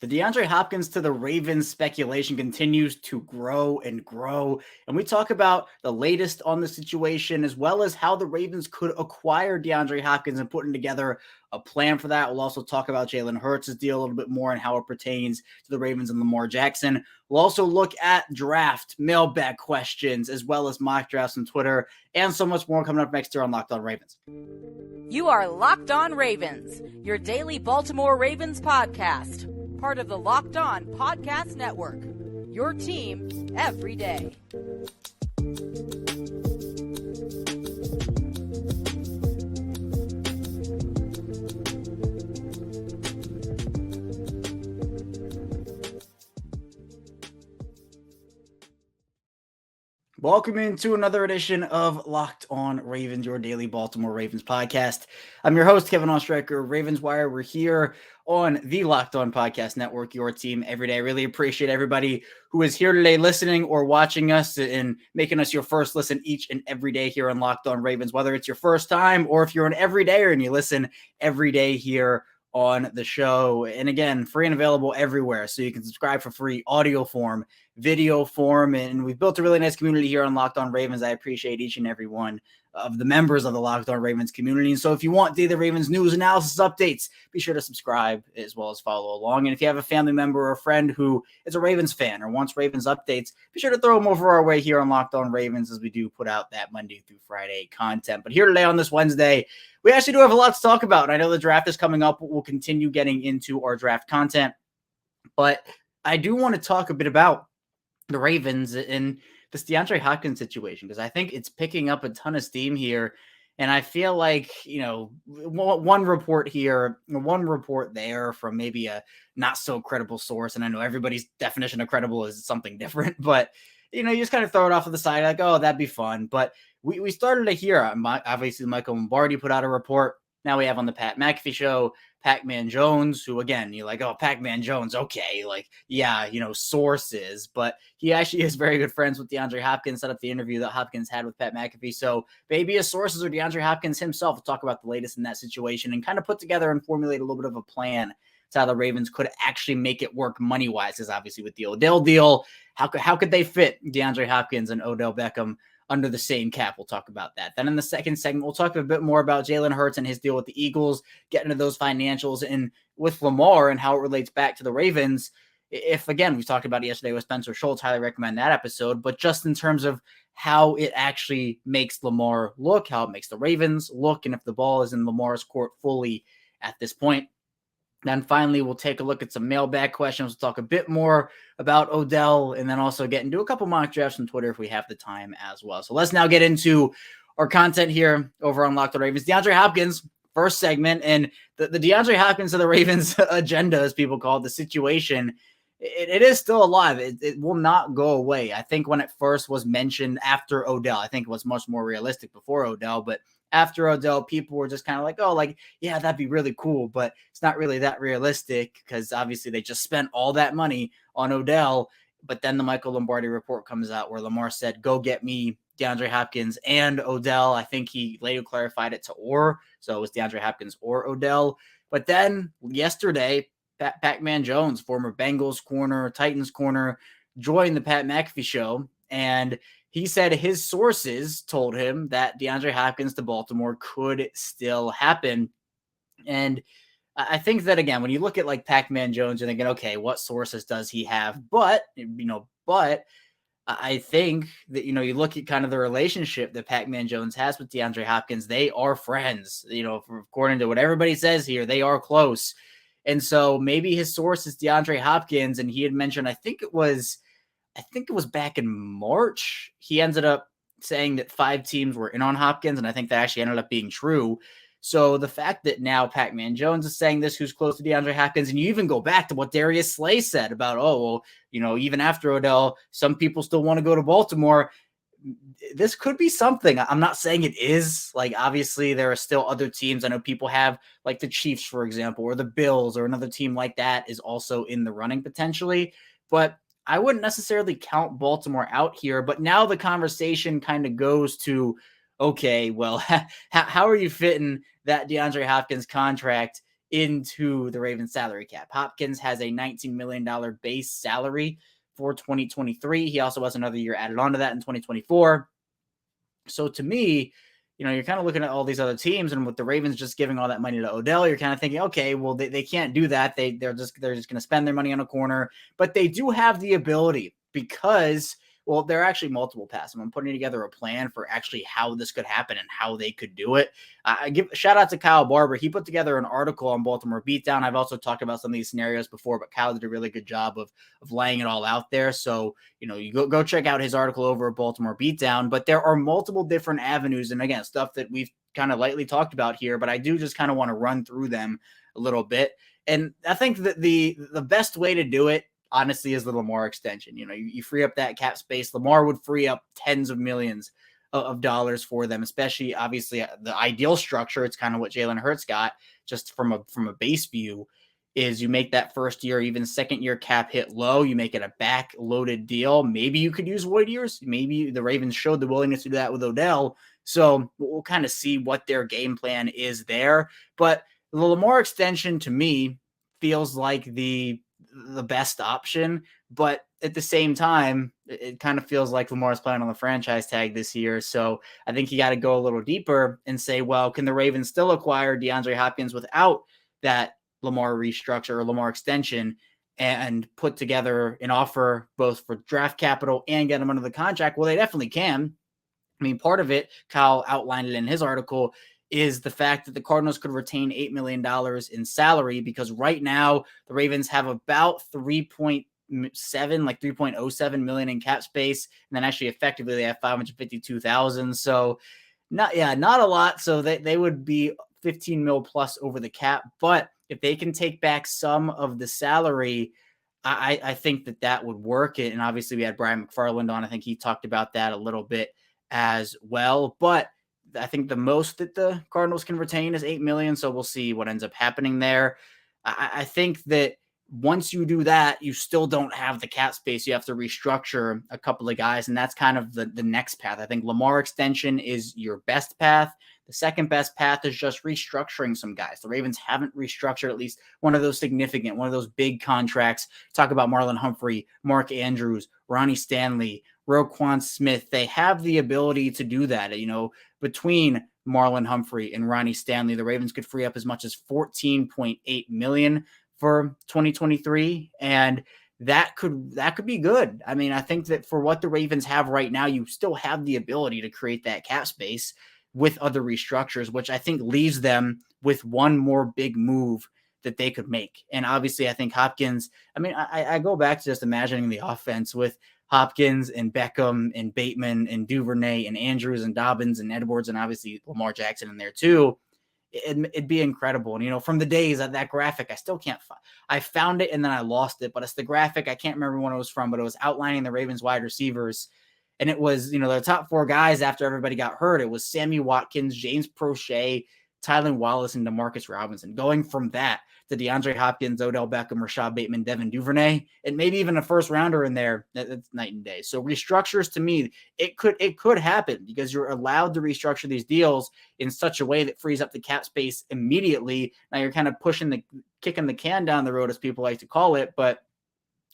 The DeAndre Hopkins to the Ravens speculation continues to grow and grow. And we talk about the latest on the situation, as well as how the Ravens could acquire DeAndre Hopkins and putting together a plan for that. We'll also talk about Jalen Hurts' deal a little bit more and how it pertains to the Ravens and Lamar Jackson. We'll also look at draft, mailbag questions, as well as mock drafts on Twitter, and so much more coming up next year on Locked On Ravens. You are Locked On Ravens, your daily Baltimore Ravens podcast. Part of the Locked On Podcast Network, your team every day. Welcome into another edition of Locked On Ravens, your daily Baltimore Ravens podcast. I'm your host, Kevin Ostreicher, Ravens Wire. We're here on the Locked On Podcast Network, your team every day. I really appreciate everybody who is here today listening or watching us and making us your first listen each and every day here on Locked On Ravens, whether it's your first time or if you're an everydayer and you listen every day here on the show. And again, free and available everywhere. So you can subscribe for free, audio form, video form. And we've built a really nice community here on Locked On Ravens. I appreciate each and every one of the members of the Locked On Ravens community. And so if you want daily Ravens news, analysis, updates, be sure to subscribe as well as follow along. And if you have a family member or a friend who is a Ravens fan or wants Ravens updates, be sure to throw them over our way here on Locked On Ravens, as we do put out that Monday through Friday content. But here today on this Wednesday, we actually do have a lot to talk about. I know the draft is coming up. We'll continue getting into our draft content, but I do want to talk a bit about the Ravens and this DeAndre Hopkins situation, because I think it's picking up a ton of steam here. And I feel like, one report here, one report there from maybe a not so credible source. And I know everybody's definition of credible is something different, but you just kind of throw it off to the side like, oh, that'd be fun. But we started to hear, obviously, Michael Lombardi put out a report. Now we have on the Pat McAfee show, Pac-Man Jones, who, again, you're like, oh, Pac-Man Jones, okay. Like, yeah, sources. But he actually is very good friends with DeAndre Hopkins, set up the interview that Hopkins had with Pat McAfee. So maybe his sources or DeAndre Hopkins himself will talk about the latest in that situation and kind of put together and formulate a little bit of a plan to how the Ravens could actually make it work money-wise, because obviously with the Odell deal, how could they fit DeAndre Hopkins and Odell Beckham under the same cap? We'll talk about that. Then in the second segment, we'll talk a bit more about Jalen Hurts and his deal with the Eagles, get into those financials, and with Lamar and how it relates back to the Ravens. If, again, we talked about it yesterday with Spencer Schultz, highly recommend that episode, but just in terms of how it actually makes Lamar look, how it makes the Ravens look, and if the ball is in Lamar's court fully at this point. Then finally, we'll take a look at some mailbag questions. We'll talk a bit more about Odell and then also get into a couple mock drafts on Twitter if we have the time as well. So let's now get into our content here over on Locked On Ravens. DeAndre Hopkins, first segment, and the DeAndre Hopkins of the Ravens agenda, as people call it, the situation, it is still alive. It will not go away. I think when it first was mentioned after Odell, I think it was much more realistic before Odell, but after Odell, people were just kind of like, oh, like, yeah, that'd be really cool, but it's not really that realistic because obviously they just spent all that money on Odell. But then the Michael Lombardi report comes out where Lamar said, go get me DeAndre Hopkins and Odell. I think he later clarified it to or, so it was DeAndre Hopkins or Odell. But then yesterday, Pac-Man Jones, former Bengals corner, Titans corner, joined the Pat McAfee show, and he said his sources told him that DeAndre Hopkins to Baltimore could still happen. And I think that, again, when you look at like Pac-Man Jones, you're thinking, okay, what sources does he have? But I think that, you look at kind of the relationship that Pac-Man Jones has with DeAndre Hopkins. They are friends, according to what everybody says here, they are close. And so maybe his source is DeAndre Hopkins. And he had mentioned, I think it was back in March, he ended up saying that 5 teams were in on Hopkins, and I think that actually ended up being true. So the fact that now Pac-Man Jones is saying this, who's close to DeAndre Hopkins, and you even go back to what Darius Slay said about, even after Odell, some people still want to go to Baltimore. This could be something. I'm not saying it is. Like, obviously, there are still other teams. I know people have, like the Chiefs, for example, or the Bills, or another team like that is also in the running potentially. But I wouldn't necessarily count Baltimore out here, but now the conversation kind of goes to, okay, well, how are you fitting that DeAndre Hopkins contract into the Ravens salary cap. Hopkins has a $19 million base salary for 2023. He also has another year added onto that in 2024. So to me, you're kind of looking at all these other teams, and with the Ravens just giving all that money to Odell, you're kind of thinking, okay, well, they can't do that. They're just going to spend their money on a corner, but they do have the ability because, well, there are actually multiple paths. I'm putting together a plan for actually how this could happen and how they could do it. I give a shout out to Kyle Barber. He put together an article on Baltimore Beatdown. I've also talked about some of these scenarios before, but Kyle did a really good job of laying it all out there. So, you go check out his article over at Baltimore Beatdown. But there are multiple different avenues, and again, stuff that we've kind of lightly talked about here, but I do just kind of want to run through them a little bit. And I think that the best way to do it, honestly, is the Lamar extension. You free up that cap space. Lamar would free up tens of millions of dollars for them, especially obviously the ideal structure. It's kind of what Jalen Hurts got, just from a base view, is you make that first year, even second year cap hit low. You make it a back loaded deal. Maybe you could use void years. Maybe the Ravens showed the willingness to do that with Odell. So we'll kind of see what their game plan is there. But the Lamar extension to me feels like the best option, but at the same time, it kind of feels like Lamar's playing on the franchise tag this year. So I think you got to go a little deeper and say, well, can the Ravens still acquire DeAndre Hopkins without that Lamar restructure or Lamar extension and put together an offer both for draft capital and get him under the contract? Well, they definitely can. I mean, part of it, Kyle outlined it in his article, is the fact that the Cardinals could retain $8 million in salary, because right now the Ravens have about 3.07 million in cap space. And then actually effectively they have 552,000. So not a lot. So they would be 15 mil plus over the cap. But if they can take back some of the salary, I think that would work. And obviously we had Brian McFarland on. I think he talked about that a little bit as well. But I think the most that the Cardinals can retain is $8 million. So we'll see what ends up happening there. I think that once you do that, you still don't have the cap space. You have to restructure a couple of guys, and that's kind of the next path. I think Lamar extension is your best path. The second best path is just restructuring some guys. The Ravens haven't restructured at least one of those big contracts. Talk about Marlon Humphrey, Mark Andrews, Ronnie Stanley, Roquan Smith. They have the ability to do that. Between Marlon Humphrey and Ronnie Stanley, the Ravens could free up as much as $14.8 million for 2023. And that could be good. I mean, I think that for what the Ravens have right now, you still have the ability to create that cap space with other restructures, which I think leaves them with one more big move that they could make. And obviously I think Hopkins, I go back to just imagining the offense with Hopkins and Beckham and Bateman and Duvernay and Andrews and Dobbins and Edwards and obviously Lamar Jackson in there too. It'd be incredible. And, from the days of that graphic, I still can't find. I found it and then I lost it, but it's the graphic. I can't remember when it was from, but it was outlining the Ravens wide receivers. And it was, the top four guys after everybody got hurt. It was Sammy Watkins, James Prochet, Tylan Wallace, and Demarcus Robinson. Going from that to DeAndre Hopkins, Odell Beckham, Rashad Bateman, Devin Duvernay, and maybe even a first rounder in there. That's night and day. So restructures, to me, it could happen because you're allowed to restructure these deals in such a way that frees up the cap space immediately. Now you're kind of kicking the can down the road, as people like to call it, but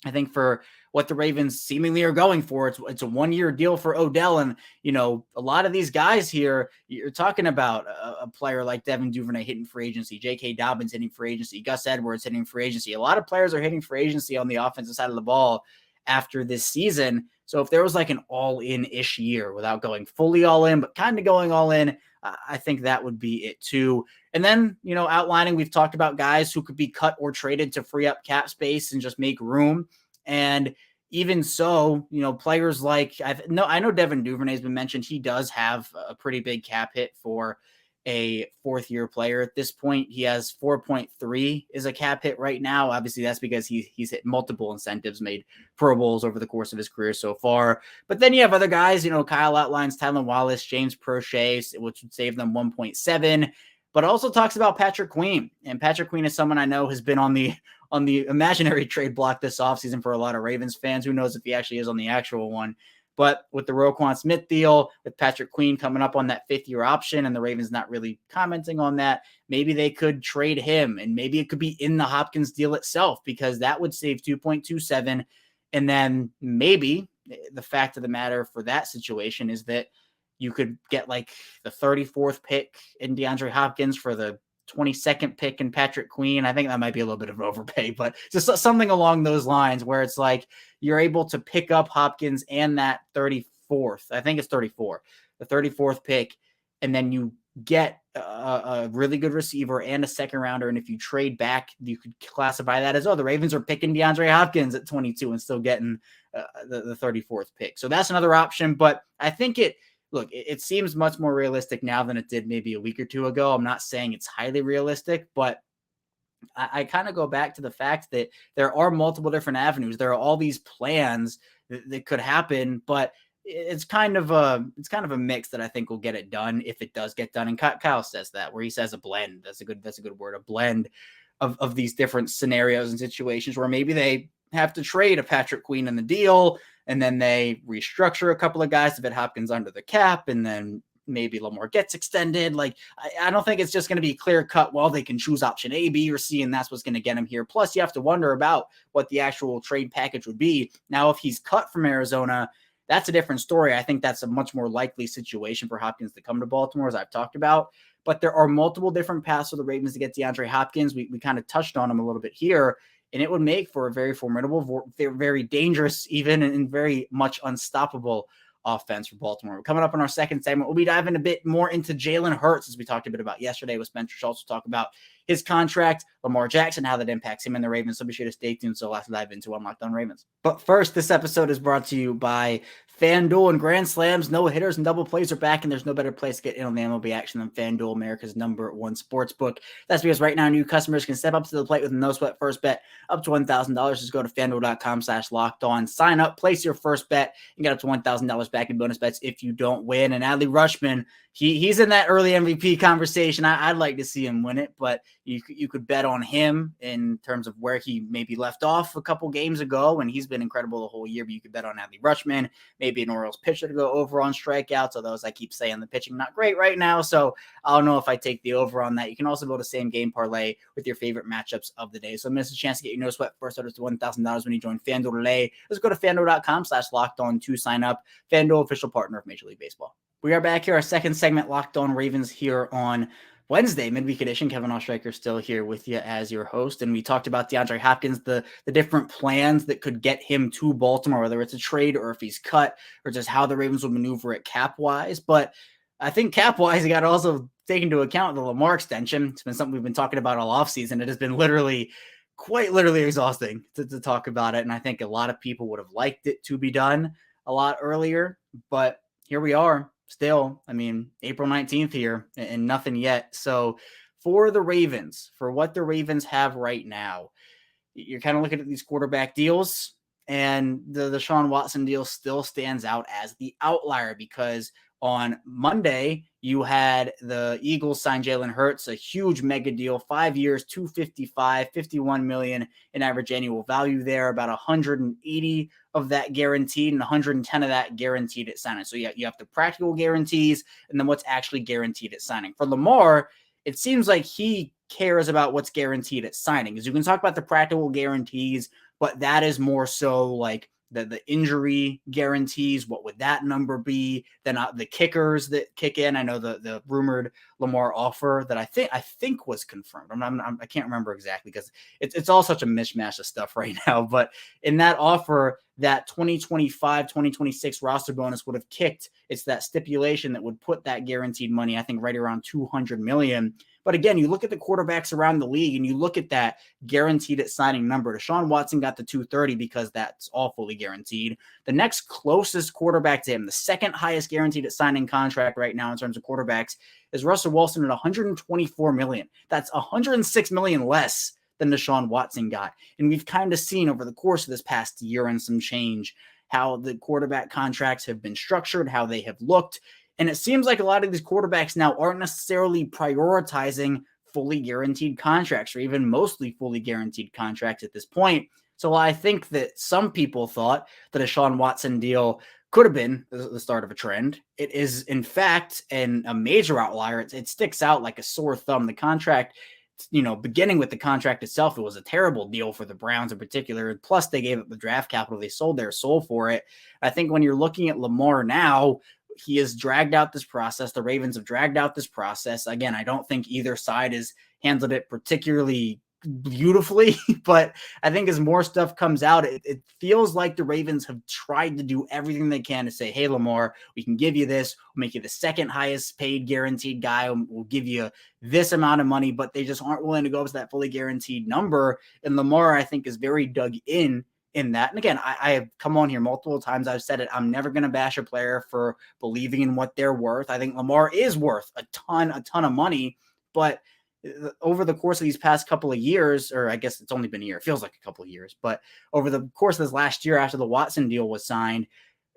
I think for what the Ravens seemingly are going for, it's a 1-year deal for Odell. And, a lot of these guys here, you're talking about a player like Devin Duvernay hitting free agency, J.K. Dobbins hitting free agency, Gus Edwards hitting free agency. A lot of players are hitting free agency on the offensive side of the ball after this season. So if there was like an all-in-ish year without going fully all in, but kind of going all in, I think that would be it too. And then, outlining, we've talked about guys who could be cut or traded to free up cap space and just make room. And even so, players like, I know Devin Duvernay has been mentioned. He does have a pretty big cap hit for a fourth-year player at this point. He has 4.3 is a cap hit right now. Obviously, that's because he's hit multiple incentives, made Pro Bowls over the course of his career so far. But then you have other guys, Kyle outlines Tylan Wallace, James Prochet, which would save them 1.7, but also talks about Patrick Queen. And Patrick Queen is someone I know has been on the imaginary trade block this offseason for a lot of Ravens fans. Who knows if he actually is on the actual one. But with the Roquan Smith deal, with Patrick Queen coming up on that 5th-year option and the Ravens not really commenting on that, maybe they could trade him, and maybe it could be in the Hopkins deal itself, because that would save 2.27. And then maybe the fact of the matter for that situation is that you could get like the 34th pick in DeAndre Hopkins for the 22nd pick in Patrick Queen. I think that might be a little bit of overpay, but just something along those lines where it's like you're able to pick up Hopkins and that 34th, I think it's 34, the 34th pick, and then you get a really good receiver and a second rounder. And if you trade back, you could classify that as, the Ravens are picking DeAndre Hopkins at 22 and still getting the 34th pick. So that's another option, but I think it seems much more realistic now than it did maybe a week or two ago. I'm not saying it's highly realistic, but I kind of go back to the fact that there are multiple different avenues. There are all these plans that could happen, but it's kind of a mix that I think will get it done if it does get done. And Kyle says that, where he says a blend. That's a good word, a blend of these different scenarios and situations where maybe they have to trade a Patrick Queen in the deal, and then they restructure a couple of guys to fit Hopkins under the cap, and then maybe Lamar gets extended. Like, I don't think it's just going to be clear cut. Well, they can choose option A, B, or C, and that's what's going to get him here. Plus, you have to wonder about what the actual trade package would be. Now, if he's cut from Arizona, that's a different story. I think that's a much more likely situation for Hopkins to come to Baltimore, as I've talked about. But there are multiple different paths for the Ravens to get DeAndre Hopkins. We kind of touched on him a little bit here, and it would make for a very formidable, very dangerous, even, and very much unstoppable offense for Baltimore. Coming up in our second segment, we'll be diving a bit more into Jalen Hurts, as we talked a bit about yesterday with Spencer Schultz. We'll talk about his contract, Lamar Jackson, how that impacts him and the Ravens. So be sure to stay tuned. So let's dive into Unlocked on Ravens. But first, this episode is brought to you by FanDuel. And grand slams, no hitters, and double plays are back, and there's no better place to get in on the MLB action than FanDuel, America's #1 sports book. That's because right now new customers can step up to the plate with a no sweat first bet up to $1,000. Just go to FanDuel.com/lockedon, sign up, place your first bet, and get up to $1,000 back in bonus bets if you don't win. And Adley Rutschman, he's in that early MVP conversation. I'd like to see him win it, but you could bet on him in terms of where he maybe left off a couple games ago, and he's been incredible the whole year. But you could bet on Adley Rutschman, maybe an Orioles pitcher to go over on strikeouts, although, as I keep saying, the pitching not great right now, so I don't know if I take the over on that. You can also build a same game parlay with your favorite matchups of the day. So miss a chance to get your no sweat first out to $1,000 when you join FanDuel today. Let's go to FanDuel.com/lockedon to sign up. FanDuel, official partner of Major League Baseball. We are back here, our second segment, Locked On Ravens, here on Wednesday, midweek edition. Kevin Oestreicher still here with you as your host. And we talked about DeAndre Hopkins, the different plans that could get him to Baltimore, whether it's a trade or if he's cut, or just how the Ravens will maneuver it cap-wise. But I think cap-wise, you got to also take into account the Lamar extension. It's been something we've been talking about all offseason. It has been quite literally exhausting to talk about it. And I think a lot of people would have liked it to be done a lot earlier. But here we are. Still, April 19th here and nothing yet. So for the Ravens, for what the Ravens have right now, you're kind of looking at these quarterback deals, and the Deshaun Watson deal still stands out as the outlier, because on Monday, you had the Eagles sign Jalen Hurts, a huge mega deal, 5 years, $255, $51 million in average annual value there, about 180 of that guaranteed and 110 of that guaranteed at signing. So you have the practical guarantees and then what's actually guaranteed at signing. For Lamar, it seems like he cares about what's guaranteed at signing, because you can talk about the practical guarantees, but that is more so like the injury guarantees. What would that number be? Then the kickers that kick in. I know the rumored Lamar offer that I think was confirmed. I can't remember exactly, because it's all such a mishmash of stuff right now. But in that offer, that 2025, 2026 roster bonus would have kicked. It's that stipulation that would put that guaranteed money, I think, right around $200 million. But again, you look at the quarterbacks around the league and you look at that guaranteed at signing number. Deshaun Watson got the 230 because that's all fully guaranteed. The next closest quarterback to him, the second highest guaranteed at signing contract right now in terms of quarterbacks, is Russell Wilson at $124 million. That's $106 million less than Deshaun Watson got. And we've kind of seen over the course of this past year and some change how the quarterback contracts have been structured, how they have looked. And it seems like a lot of these quarterbacks now aren't necessarily prioritizing fully guaranteed contracts, or even mostly fully guaranteed contracts at this point. So I think that some people thought that a Deshaun Watson deal could have been the start of a trend. It is, in fact, a major outlier. It sticks out like a sore thumb. The contract, beginning with the contract itself, it was a terrible deal for the Browns in particular. Plus, they gave up the draft capital. They sold their soul for it. I think when you're looking at Lamar now, he has dragged out this process. The Ravens have dragged out this process. Again, I don't think either side has handled it particularly beautifully, but I think as more stuff comes out, it feels like the Ravens have tried to do everything they can to say, hey, Lamar, we can give you this. We'll make you the second highest paid guaranteed guy. We'll give you this amount of money, but they just aren't willing to go up to that fully guaranteed number. And Lamar, I think, is very dug in that. And again, I have come on here multiple times. I've said it. I'm never going to bash a player for believing in what they're worth. I think Lamar is worth a ton of money, but over the course of these past couple of years, or I guess it's only been a year, it feels like a couple of years, but over the course of this last year after the Watson deal was signed,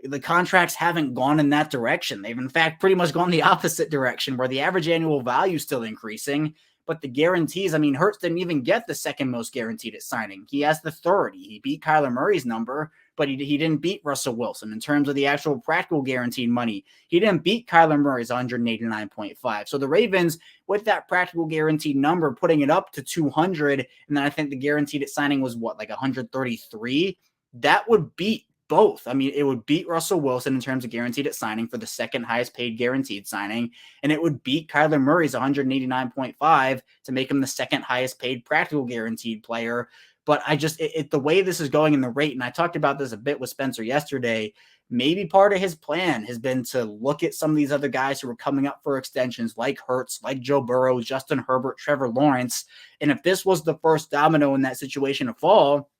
the contracts haven't gone in that direction. They've in fact pretty much gone the opposite direction, where the average annual value is still increasing, but the guarantees, Hurts didn't even get the second most guaranteed at signing. He has the third. He beat Kyler Murray's number, but he didn't beat Russell Wilson in terms of the actual practical guaranteed money. He didn't beat Kyler Murray's 189.5. So the Ravens, with that practical guaranteed number, putting it up to 200, and then I think the guaranteed at signing was like 133, that would beat both. It would beat Russell Wilson in terms of guaranteed at signing for the second highest paid guaranteed signing, and it would beat Kyler Murray's 189.5 to make him the second highest paid practical guaranteed player. But the way this is going in the rate, and I talked about this a bit with Spencer yesterday, maybe part of his plan has been to look at some of these other guys who are coming up for extensions, like Hurts, like Joe Burrow, Justin Herbert, Trevor Lawrence. And if this was the first domino in that situation to fall,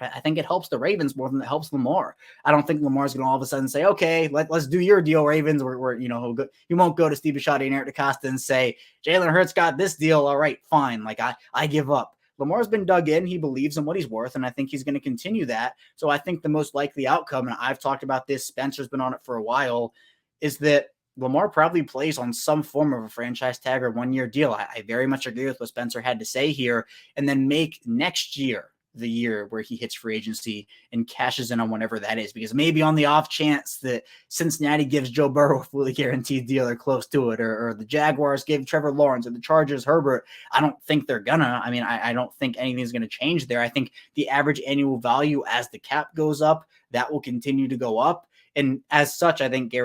I think it helps the Ravens more than it helps Lamar. I don't think Lamar's going to all of a sudden say, okay, let's do your deal, Ravens. You won't go to Steve Bisciotti and Eric DeCosta and say, Jalen Hurts got this deal. All right, fine. I give up. Lamar's been dug in. He believes in what he's worth, and I think he's going to continue that. So I think the most likely outcome, and I've talked about this, Spencer's been on it for a while, is that Lamar probably plays on some form of a franchise tag or one-year deal. I very much agree with what Spencer had to say here, and then make next year the year where he hits free agency and cashes in on whatever that is, because maybe on the off chance that Cincinnati gives Joe Burrow a fully guaranteed deal or close to it, or the Jaguars give Trevor Lawrence, or the Chargers Herbert, I don't think they're gonna. I don't think anything's gonna change there. I think the average annual value as the cap goes up, that will continue to go up. And as such, I think the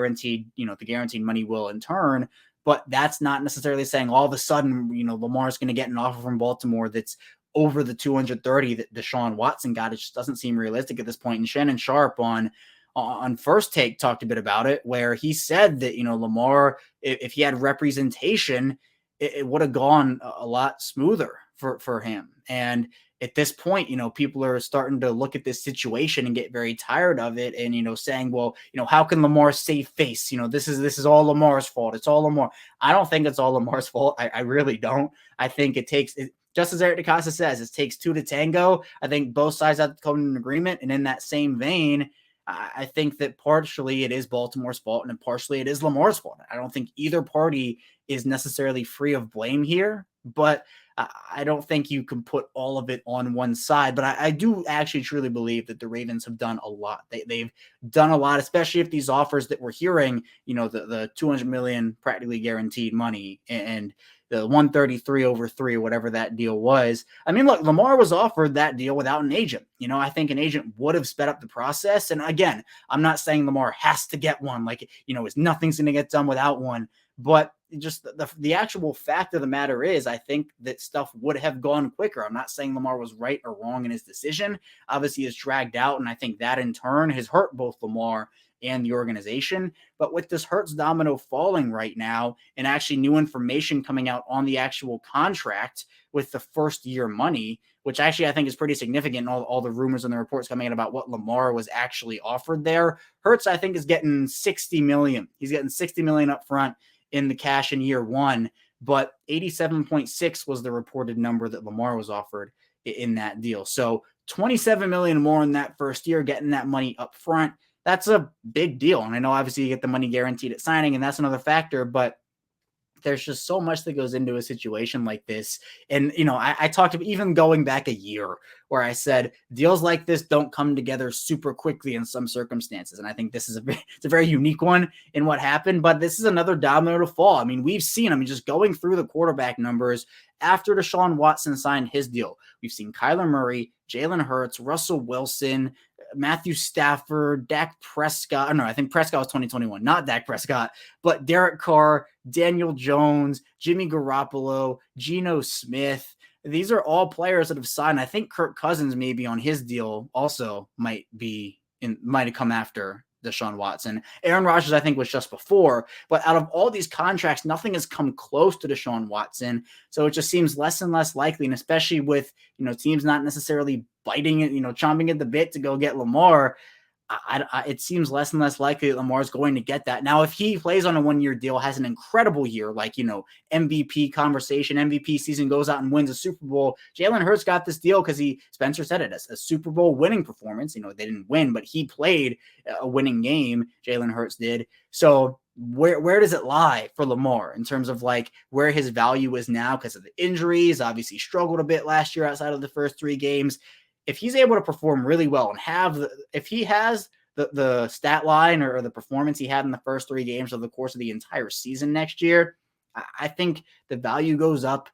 guaranteed money will in turn, but that's not necessarily saying all of a sudden, Lamar's going to get an offer from Baltimore that's over the 230 that Deshaun Watson got. It just doesn't seem realistic at this point. And Shannon Sharp on First Take talked a bit about it, where he said that, Lamar, if he had representation, it would have gone a lot smoother for him. And at this point, people are starting to look at this situation and get very tired of it and, saying, well, how can Lamar save face? This is all Lamar's fault. It's all Lamar. I don't think it's all Lamar's fault. I really don't. I think it takes, just as Eric DeCosta says, it takes two to tango. I think both sides have to come to an agreement. And in that same vein, I think that partially it is Baltimore's fault and partially it is Lamar's fault. I don't think either party is necessarily free of blame here, but I don't think you can put all of it on one side. But I do actually truly believe that the Ravens have done a lot. They've done a lot, especially if these offers that we're hearing, the $200 million practically guaranteed money and the 133 over 3, whatever that deal was. Look, Lamar was offered that deal without an agent. I think an agent would have sped up the process. And again, I'm not saying Lamar has to get one, nothing's going to get done without one. But just the actual fact of the matter is, I think that stuff would have gone quicker. I'm not saying Lamar was right or wrong in his decision. Obviously, it's dragged out, and I think that in turn has hurt both Lamar and the organization. But with this Hurts domino falling right now, and actually new information coming out on the actual contract with the first year money, which actually I think is pretty significant, and all the rumors and the reports coming out about what Lamar was actually offered there, Hurts, I think, is getting $60 million. He's getting $60 million up front in the cash in year one, but 87.6 was the reported number that Lamar was offered in that deal. So 27 million more in that first year, getting that money up front. That's a big deal. And I know obviously you get the money guaranteed at signing, and that's another factor, but there's just so much that goes into a situation like this. And, I talked about even going back a year where I said deals like this don't come together super quickly in some circumstances. And I think this is it's a very unique one in what happened, but this is another domino to fall. I mean, we've seen, just going through the quarterback numbers after Deshaun Watson signed his deal, we've seen Kyler Murray, Jalen Hurts, Russell Wilson, Matthew Stafford, Dak Prescott. No, I think Prescott was 2021, not Dak Prescott, but Derek Carr, Daniel Jones, Jimmy Garoppolo, Geno Smith. These are all players that have signed. I think Kirk Cousins maybe on his deal also might have come after Deshaun Watson. Aaron Rodgers, I think, was just before. But out of all these contracts, nothing has come close to Deshaun Watson. So it just seems less and less likely, and especially with, teams not necessarily biting it, chomping at the bit to go get Lamar, it seems less and less likely that Lamar is going to get that. Now, if he plays on a one-year deal, has an incredible year, like, MVP conversation, MVP season, goes out and wins a Super Bowl. Jalen Hurts got this deal because Spencer said it, as a Super Bowl winning performance. They didn't win, but he played a winning game. Jalen Hurts did. So where does it lie for Lamar in terms of like where his value is now because of the injuries? Obviously struggled a bit last year outside of the first 3 games. If he's able to perform really well and if he has the stat line or the performance he had in the first 3 games over the course of the entire season next year, I think the value goes up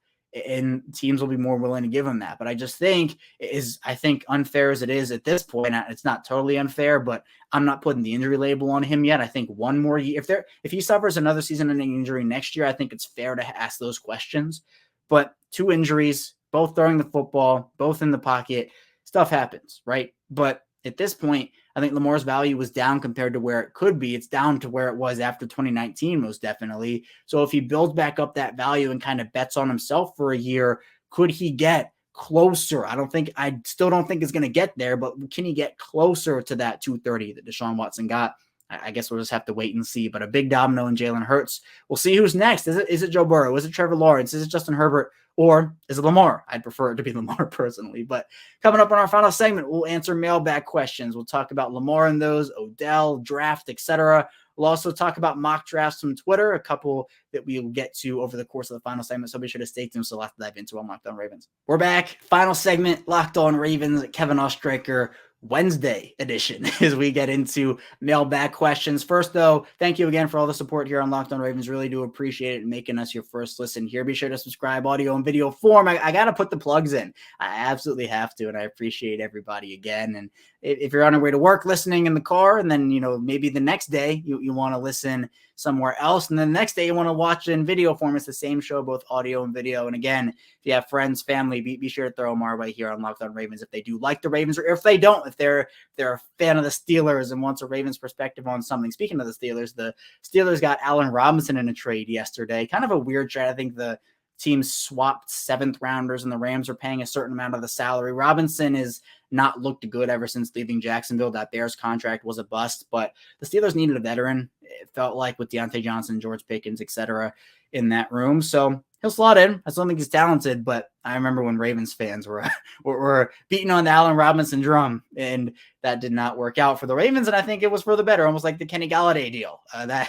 and teams will be more willing to give him that. But I just think unfair as it is at this point, it's not totally unfair, but I'm not putting the injury label on him yet. I think one more year, if he suffers another season-ending injury next year, I think it's fair to ask those questions. But 2 injuries, both throwing the football, both in the pocket, stuff happens, right? But at this point, I think Lamar's value was down compared to where it could be. It's down to where it was after 2019, most definitely. So if he builds back up that value and kind of bets on himself for a year, could he get closer? I still don't think it's going to get there, but can he get closer to that 230 that Deshaun Watson got? I guess we'll just have to wait and see. But a big domino in Jalen Hurts. We'll see who's next. Is it Joe Burrow? Is it Trevor Lawrence? Is it Justin Herbert? Or is it Lamar? I'd prefer it to be Lamar personally. But coming up on our final segment, we'll answer mailbag questions. We'll talk about Lamar and those, Odell, draft, etc. We'll also talk about mock drafts from Twitter, a couple that we'll get to over the course of the final segment. So be sure to stay tuned. So we'll have to dive into on Locked On Ravens. We're back. Final segment, Locked On Ravens. Kevin Oestreicher, Wednesday edition as we get into mailbag questions. First, though, thank you again for all the support here on Locked On Ravens. Really do appreciate it and making us your first listen here. Be sure to subscribe, audio and video form. I got to put the plugs in. I absolutely have to, and I appreciate everybody again. And if you're on your way to work listening in the car, and then, maybe the next day you want to listen somewhere else, and then the next day you want to watch in video form, it's the same show, both audio and video. And again, if you have friends, family, be sure to throw them our way here on Locked On Ravens if they do like the Ravens, or if they don't, if they're a fan of the Steelers and wants a Ravens perspective on something. Speaking of the Steelers got Allen Robinson in a trade yesterday. Kind of a weird trade. I think the team swapped 7th rounders and the Rams are paying a certain amount of the salary. Robinson has not looked good ever since leaving Jacksonville. That Bears contract was a bust, but the Steelers needed a veteran. It felt like with Deontay Johnson, George Pickens, etc. in that room. So he'll slot in. I still think he's talented, but I remember when Ravens fans were beating on the Allen Robinson drum, and that did not work out for the Ravens. And I think it was for the better, almost like the Kenny Golladay deal. That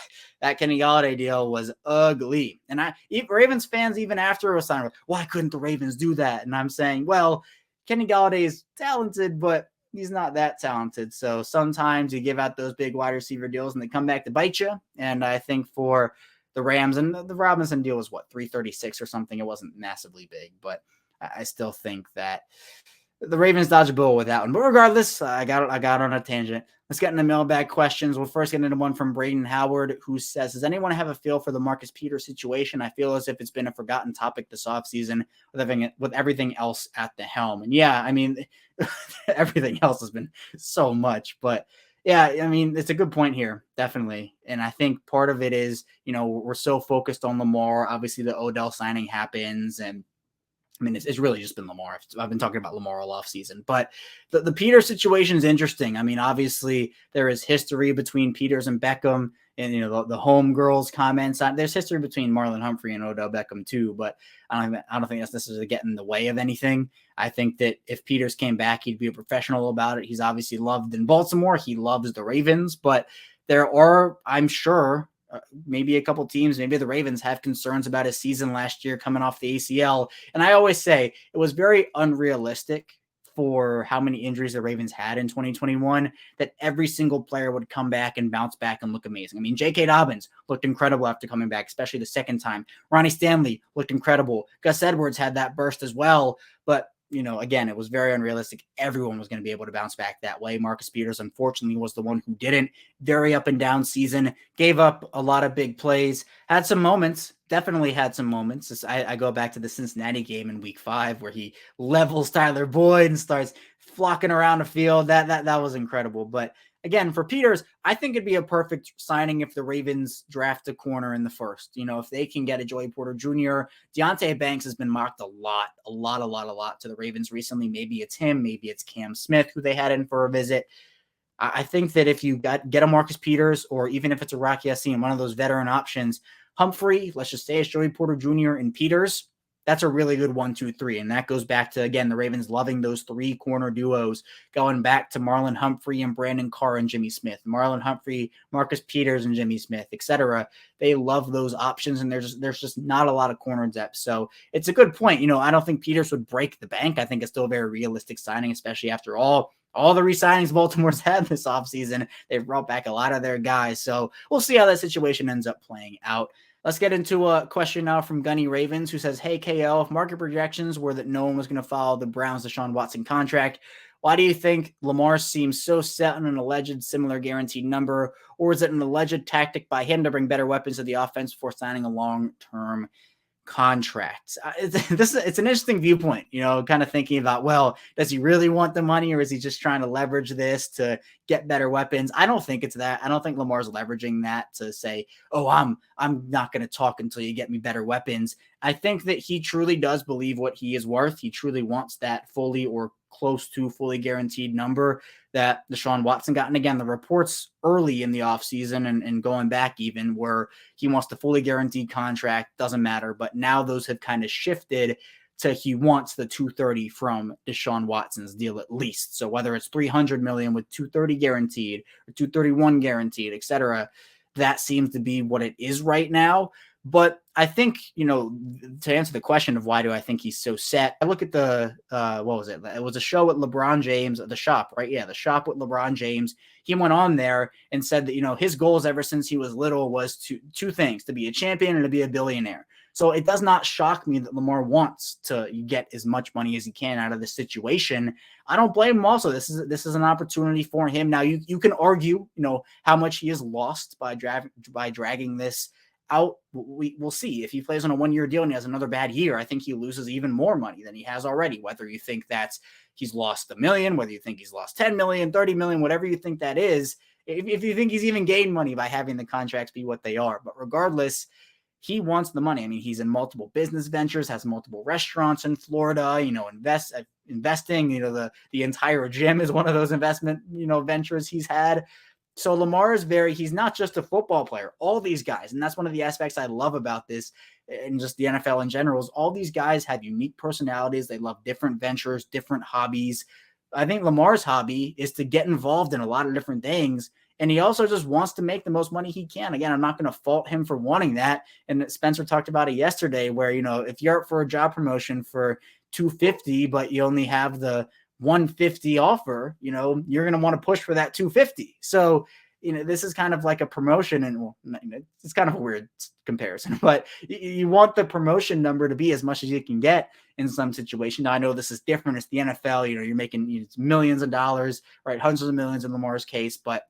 Kenny Golladay deal was ugly. And Ravens fans, even after it was signed, why couldn't the Ravens do that? And I'm saying, well, Kenny Golladay is talented, but he's not that talented. So sometimes you give out those big wide receiver deals and they come back to bite you. And I think for the Rams, and the Robinson deal was what, 336 or something. It wasn't massively big, but I still think that the Ravens dodge a bullet with that one. But regardless, I got on a tangent. Let's get into mailbag questions. We'll first get into one from Braden Howard, who says, does anyone have a feel for the Marcus Peters situation? I feel as if it's been a forgotten topic this offseason with everything else at the helm. And yeah, I mean, everything else has been so much, but yeah, I mean, it's a good point here, definitely. And I think part of it is, we're so focused on Lamar. Obviously, the Odell signing happens, and I mean, it's really just been Lamar. I've been talking about Lamar all off season, but the Peters situation is interesting. I mean, obviously there is history between Peters and Beckham, and the homegirls comments. There's history between Marlon Humphrey and Odell Beckham too, but I don't think that's necessarily getting in the way of anything. I think that if Peters came back, he'd be a professional about it. He's obviously loved in Baltimore. He loves the Ravens, but there are, I'm sure, maybe a couple teams, maybe the Ravens have concerns about his season last year coming off the ACL. And I always say it was very unrealistic for how many injuries the Ravens had in 2021, that every single player would come back and bounce back and look amazing. I mean, J.K. Dobbins looked incredible after coming back, especially the second time. Ronnie Stanley looked incredible. Gus Edwards had that burst as well. But, again, it was very unrealistic. Everyone was going to be able to bounce back that way. Marcus Peters, unfortunately, was the one who didn't. Very up and down season. Gave up a lot of big plays. Had some moments. Definitely had some moments. I go back to the Cincinnati game in week 5 where he levels Tyler Boyd and starts flocking around the field. That was incredible. But again, for Peters, I think it'd be a perfect signing if the Ravens draft a corner in the first. If they can get a Joey Porter Jr. Deontay Banks has been mocked a lot to the Ravens recently. Maybe it's him. Maybe it's Cam Smith, who they had in for a visit. I think that if you get a Marcus Peters, or even if it's a Rocky Yassin, one of those veteran options, Humphrey, let's just say it's Joey Porter Jr. and Peters, that's a really good 1, 2, 3. And that goes back to, again, the Ravens loving those 3 corner duos, going back to Marlon Humphrey and Brandon Carr and Jimmy Smith, Marlon Humphrey, Marcus Peters and Jimmy Smith, etc. They love those options, and there's just not a lot of corner depth. So it's a good point. I don't think Peters would break the bank. I think it's still a very realistic signing, especially after all the re-signings Baltimore's had this offseason. They've brought back a lot of their guys. So we'll see how that situation ends up playing out. Let's get into a question now from Gunny Ravens, who says, hey, KL, if market projections were that no one was going to follow the Browns' Deshaun Watson contract, why do you think Lamar seems so set on an alleged similar guaranteed number? Or is it an alleged tactic by him to bring better weapons to the offense before signing a long-term contract? It's an interesting viewpoint, kind of thinking about, well, does he really want the money, or is he just trying to leverage this to get better weapons? I don't think it's that. I don't think Lamar's leveraging that to say, oh, I'm not going to talk until you get me better weapons. I think that he truly does believe what he is worth. He truly wants that fully or close to fully guaranteed number that Deshaun Watson got. And again, the reports early in the offseason and going back even where he wants the fully guaranteed contract, doesn't matter. But now those have kind of shifted to he wants the $230 from Deshaun Watson's deal at least. So whether it's $300 million with $230 guaranteed or $231 guaranteed, et cetera, that seems to be what it is right now. But I think, to answer the question of why do I think he's so set, I look at the, what was it? It was a show with LeBron James, The Shop, right? Yeah, The Shop with LeBron James. He went on there and said that, his goals ever since he was little was two things, to be a champion and to be a billionaire. So it does not shock me that Lamar wants to get as much money as he can out of this situation. I don't blame him also. This is an opportunity for him. Now, you can argue, how much he has lost by dragging this out. We'll see. If he plays on a 1-year deal and he has another bad year, I think he loses even more money than he has already, whether you think that's he's lost $1 million, whether you think he's lost 10 million, 30 million, whatever you think that is, if you think he's even gained money by having the contracts be what they are. But regardless, he wants the money. I mean, he's in multiple business ventures, has multiple restaurants in Florida, investing, the entire gym is one of those investment, ventures he's had. So Lamar is he's not just a football player. All these guys, and that's one of the aspects I love about this and just the NFL in general, is all these guys have unique personalities. They love different ventures, different hobbies. I think Lamar's hobby is to get involved in a lot of different things. And he also just wants to make the most money he can. Again, I'm not going to fault him for wanting that. And Spencer talked about it yesterday where, if you're up for a job promotion for $250, but you only have the $150 offer, you're going to want to push for that $250. So, this is kind of like a promotion, and it's kind of a weird comparison, but you want the promotion number to be as much as you can get in some situation. Now, I know this is different. It's the NFL, you're making millions of dollars, right? Hundreds of millions in Lamar's case, but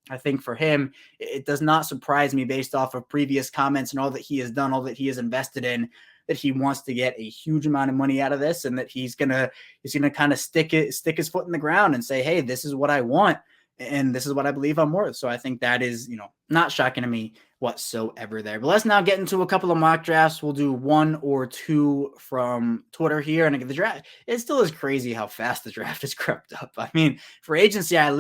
I think for him, it does not surprise me based off of previous comments and all that he has done, all that he has invested in, that he wants to get a huge amount of money out of this, and that he's gonna kind of stick his foot in the ground and say, hey, this is what I want, and this is what I believe I'm worth. So I think that is, not shocking to me whatsoever there. But let's now get into a couple of mock drafts. We'll do 1 or 2 from Twitter here. And the draft, it still is crazy how fast the draft has crept up. I mean, for agency, I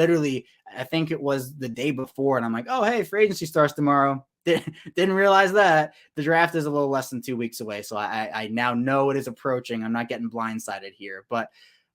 think it was the day before, and I'm like, oh, hey, free agency starts tomorrow. Didn't realize that the draft is a little less than 2 weeks away. So I now know it is approaching. I'm not getting blindsided here, but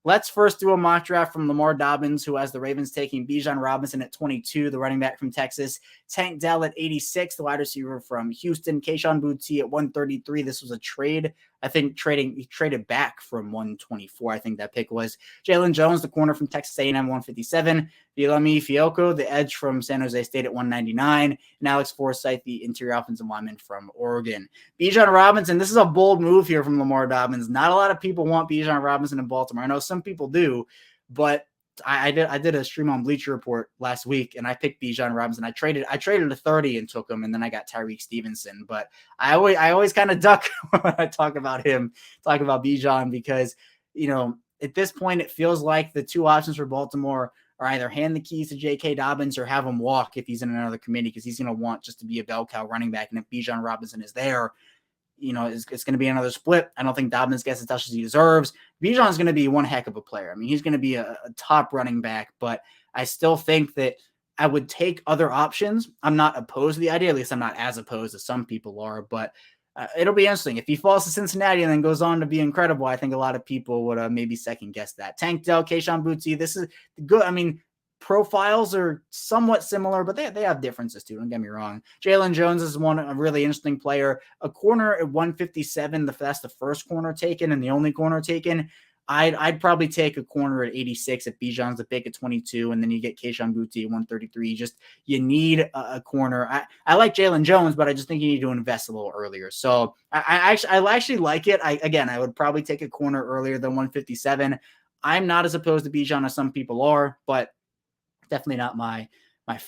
Let's first do a mock draft from Lamar Dobbins, who has the Ravens taking Bijan Robinson at 22, the running back from Texas, Tank Dell at 86, the wide receiver from Houston, Kayshon Boutte at 133. This was a trade. I think he traded back from 124. I think that pick was. Jalen Jones, the corner from Texas A&M, 157. Vilami Fiocco, the edge from San Jose State at 199. And Alex Forsythe, the interior offensive lineman from Oregon. Bijan Robinson, this is a bold move here from Lamar Dobbins. Not a lot of people want Bijan Robinson in Baltimore. I know some people do, but I did a stream on Bleacher Report last week, and I picked Bijan Robinson. I traded a 30 and took him, and then I got Tyreek Stevenson. But I always kind of duck when I talk about Bijan, because, at this point it feels like the two options for Baltimore are either hand the keys to J.K. Dobbins or have him walk if he's in another committee, because he's going to want just to be a bell cow running back. And if Bijan Robinson is there, it's going to be another split. I don't think Dobbins gets as touch as he deserves. Bijan is going to be one heck of a player. I mean, he's going to be a top running back, but I still think that I would take other options. I'm not opposed to the idea. At least I'm not as opposed as some people are, but it'll be interesting. If he falls to Cincinnati and then goes on to be incredible, I think a lot of people would maybe second guess that. Tank Dell, Kayshon Boutte, this is good. I mean, profiles are somewhat similar, but they have differences too. Don't get me wrong. Jalen Jones is a really interesting player. A corner at 157. That's the first corner taken and the only corner taken. I'd probably take a corner at 86 if Bijan's the pick at 22, and then you get Kayshon Boutte at 133. You need a corner. I like Jalen Jones, but I just think you need to invest a little earlier. So I actually like it. I would probably take a corner earlier than 157. I'm not as opposed to Bijan as some people are, but definitely not my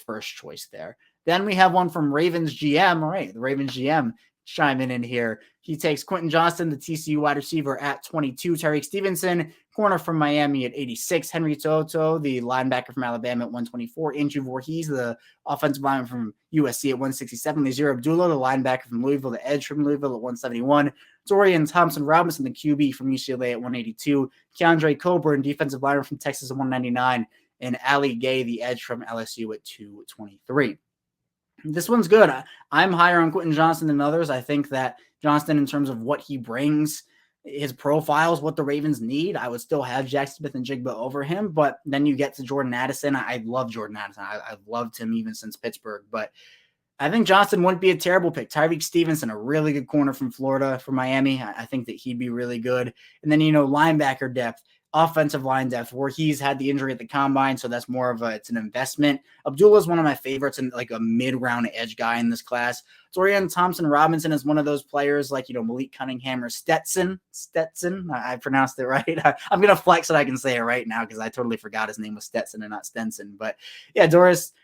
first choice there. Then we have one from Ravens GM. All right, the Ravens GM chiming in here. He takes Quentin Johnston, the TCU wide receiver, at 22. Tyreek Stevenson, corner from Miami, at 86. Henry Toto, the linebacker from Alabama, at 124. Andrew Voorhees, the offensive lineman from USC, at 167. Lazir Abdullah, the linebacker from Louisville, the edge from Louisville, at 171. Dorian Thompson-Robinson, the QB from UCLA, at 182. Keandre Coburn, defensive lineman from Texas, at 199. And Ali Gay, the edge from LSU, at 223. This one's good. I'm higher on Quentin Johnston than others. I think that Johnston, in terms of what he brings, his profile is what the Ravens need. I would still have Jack Smith and Jigba over him, but then you get to Jordan Addison. I love Jordan Addison. I've loved him even since Pittsburgh, but I think Johnston wouldn't be a terrible pick. Tyreek Stevenson, a really good corner from Florida, from Miami. I think that he'd be really good. And then, linebacker depth. Offensive line depth, where he's had the injury at the combine, so that's more of it's an investment. Abdullah is one of my favorites and like a mid-round edge guy in this class. Dorian Thompson-Robinson is one of those players like, Malik Cunningham or Stetson. I pronounced it right. I'm going to flex that I can say it right now because I totally forgot his name was Stetson and not Stenson. But yeah,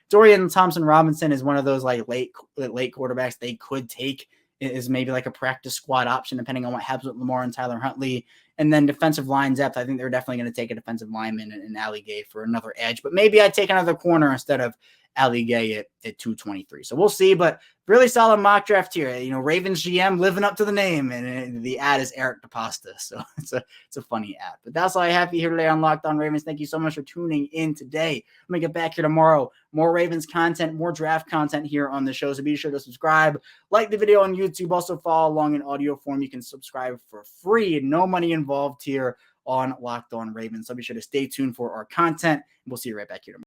Dorian Thompson-Robinson is one of those like late quarterbacks they could take, is maybe like a practice squad option depending on what happens with Lamar and Tyler Huntley. And then defensive line depth, I think they're definitely going to take a defensive lineman and Ali Gay for another edge. But maybe I'd take another corner instead of Ali Gay at 223. So we'll see. But really solid mock draft here. Ravens GM living up to the name. And the ad is Eric DePasta. So it's a funny ad. But that's all I have for you here today on Locked On Ravens. Thank you so much for tuning in today. I'm going to get back here tomorrow. More Ravens content, more draft content here on the show. So be sure to subscribe. Like the video on YouTube. Also follow along in audio form. You can subscribe for free. No money involved here on Locked On Ravens. So be sure to stay tuned for our content. We'll see you right back here tomorrow.